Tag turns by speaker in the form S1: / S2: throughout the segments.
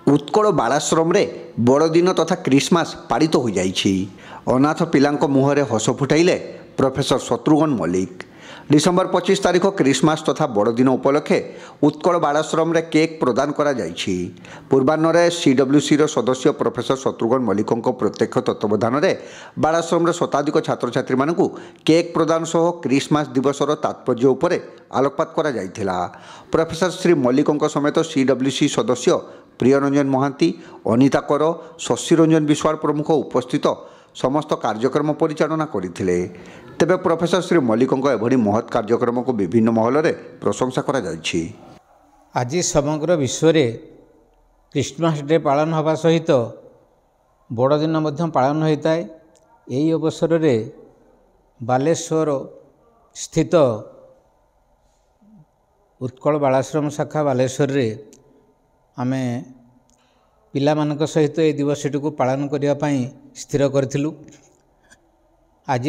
S1: उत्कल बालाश्रम बड़दिन तथा क्रिसमस पालित हो जाइछि। अनाथ पिलांको मुहरे हस फुटाइले प्रोफेसर शत्रुघ्न मल्लिक। डिसेम्बर 25 तारिख क्रिसमस तथा बड़दिन उपलक्षे उत्कल बालाश्रम केक प्रदान करा जाइछि। पूर्वाह्न सीडब्ल्यूसी सदस्य प्रोफेसर शत्रुघ्न मल्लिकों प्रत्यक्ष तत्वावधान में बालाश्रम शताधिक छात्र छात्री मानू केक प्रदान सह क्रिसमस दिवसर तात्पर्य उपर आलोकपात करा जाइथिला। प्रोफेसर श्री मल्लिकों समेत सीडब्ल्यूसी सदस्य प्रियरंजन महांती, अनिता कर, शशिरंजन विश्वाल प्रमुख उपस्थित समस्त कार्यक्रम परिचालना करथिले। तेबे प्रोफेसर श्री मल्लिकों एभली महत् कार्यक्रम को विभिन्न महल में प्रशंसा करा जाइछि।
S2: आज समग्र विश्व रे क्रिसमस डे पालन होगा सहित बड़दिन पालन होता है। यही अवसर रे बालेश्वर स्थित उत्कल बालाश्रम शाखा बालेश्वर रे आमे पिला मानक सहित ए दिवसटी को पालन करने स्थिर करथिलु। आज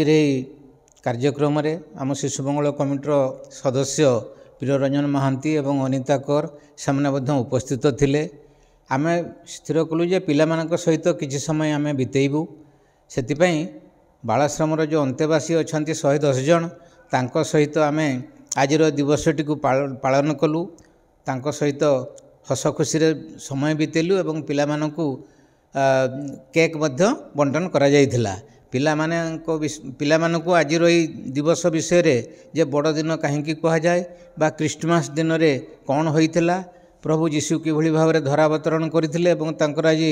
S2: कार्यक्रम रे आम शिशु मंगल कमिटर सदस्य प्रियरंजन महांती एवं अनिता कर से उपस्थित थिले। आमे स्थिर कलु जे पिला मानक सहित किछि समय आमे बितेइबु। सेतिपई बालाश्रम जो अंतेवासी अछंती 110 जन तांको सहित आमे आज दिवसटी को पालन कलु। तांको सहित हस खुशी रे समय बितेलु एवं पिला मानकु केक मध्य बंटन करा जाइथिला। पिला मानकु आज रही दिवस विषय रे जे बड़ दिन कहीं कह जाए बा क्रिसमस दिन रे कौन होइथिला, प्रभु यीशु किभली भाव में धरावतरण करथिले एवं तांकर आज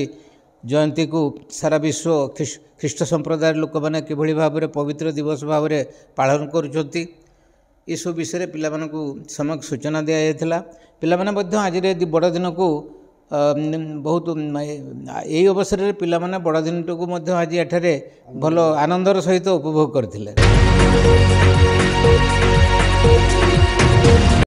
S2: जयंती को सारा विश्व ख्रीष्ट संप्रदाय लोक मैंने किभली भाव में पवित्र दिवस भाव में पालन करुछंती। ये सब विषय पिला मानकु समक सूचना दिया जायथिला। पिला माने मध्य आज बड़ दिन को बहुत यही अवसर में पिला माने बड़ दिन को आज एठारे भल आनंदर सहित उपभोग करथिले।